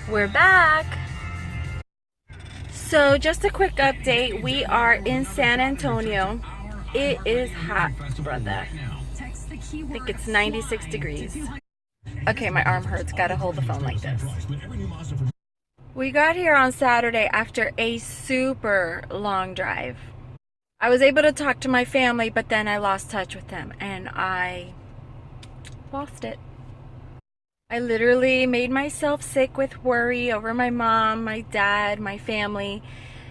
We're back. So just a quick update. We are in San Antonio. It is hot, brother. I think it's 96 degrees. Okay, my arm hurts. Gotta hold the phone like this. We got here on Saturday after a super long drive. I was able to talk to my family, but then I lost touch with them and I lost it. I literally made myself sick with worry over my mom, my dad, my family.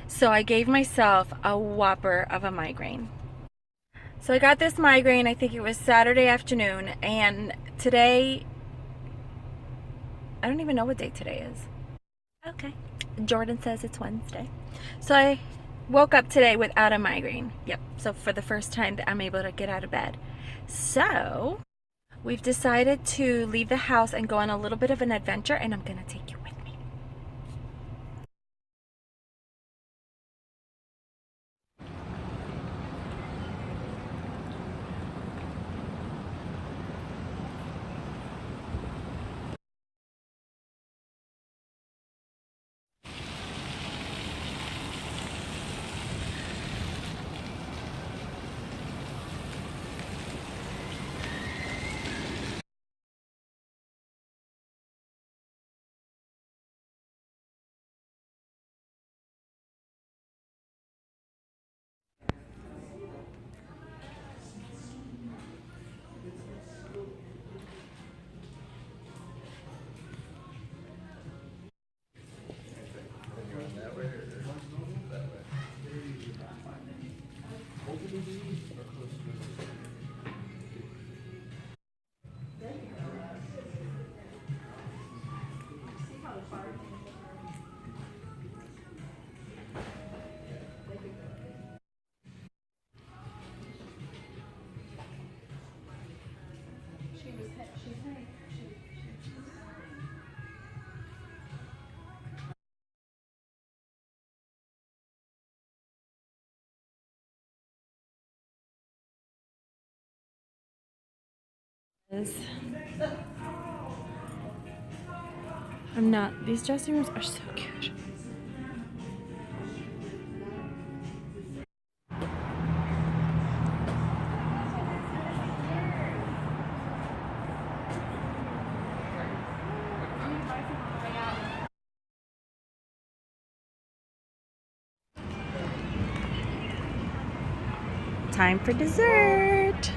So I gave myself a whopper of a migraine. So I got this migraine, I think it was Saturday afternoon, and today, I don't even know what day today is. Okay. Jordan says it's Wednesday. So I woke up today without a migraine. Yep. So for the first time that I'm able to get out of bed. So we've decided to leave the house and go on a little bit of an adventure, and I'm going to take you with me. I'm not. These dressing rooms are so cute. Time for dessert.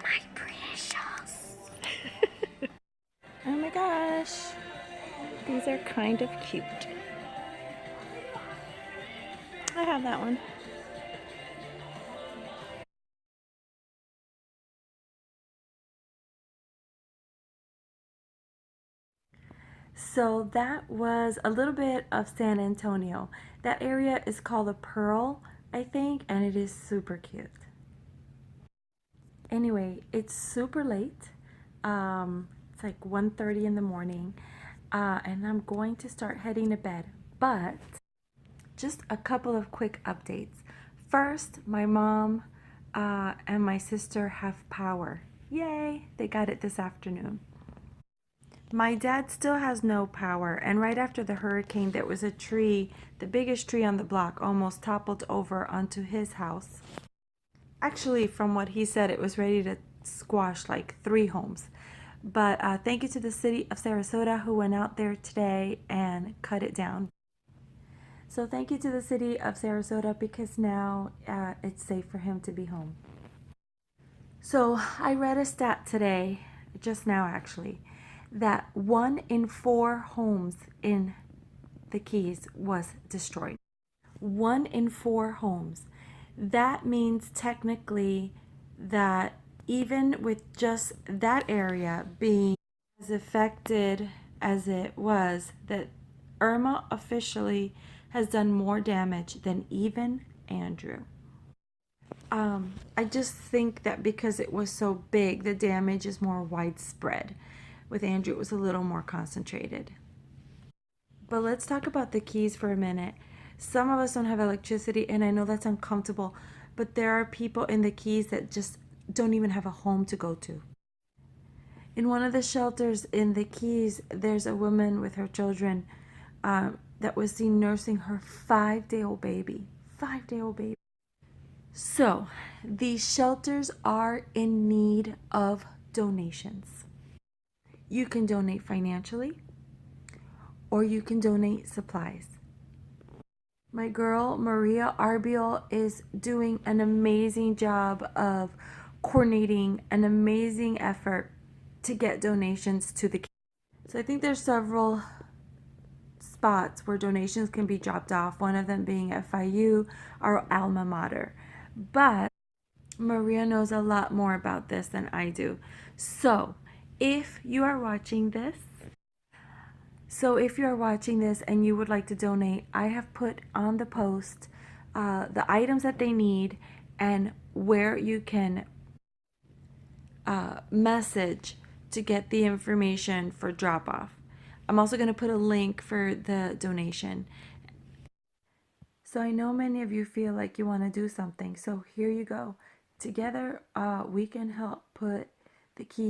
My precious. Oh my gosh. These are kind of cute. I have that one. So that was a little bit of San Antonio. That area is called the Pearl, I think, and it is super cute. Anyway, it's super late. It's like 1:30 in the morning, and I'm going to start heading to bed. But just a couple of quick updates. First, my mom and my sister have power. Yay! They got it this afternoon. My dad still has no power, and right after the hurricane, there was a tree, the biggest tree on the block, almost toppled over onto his house. Actually, from what he said, it was ready to squash like 3 homes. But thank you to the city of Sarasota who went out there today and cut it down. So thank you to the city of Sarasota because now it's safe for him to be home. So I read a stat today, just now actually, that 1 in 4 homes in the Keys was destroyed. 1 in 4 homes. That means technically that even with just that area being as affected as it was, that Irma officially has done more damage than even Andrew. I just think that because it was so big, the damage is more widespread. With Andrew, it was a little more concentrated. But let's talk about the Keys for a minute. Some of us don't have electricity, and I know that's uncomfortable, but there are people in the Keys that just don't even have a home to go to. In one of the shelters in the Keys, there's a woman with her children that was seen nursing her 5-day-old baby. 5-day-old baby. So, these shelters are in need of donations. You can donate financially, or you can donate supplies. My girl Maria Arbiel is doing an amazing job of coordinating an amazing effort to get donations to the kids. So I think there's several spots where donations can be dropped off, one of them being FIU, our alma mater. But Maria knows a lot more about this than I do. So if you are watching this, and you would like to donate, I have put on the post the items that they need and where you can message to get the information for drop off. I'm also going to put a link for the donation. So I know many of you feel like you want to do something. So here you go. Together, we can help put the key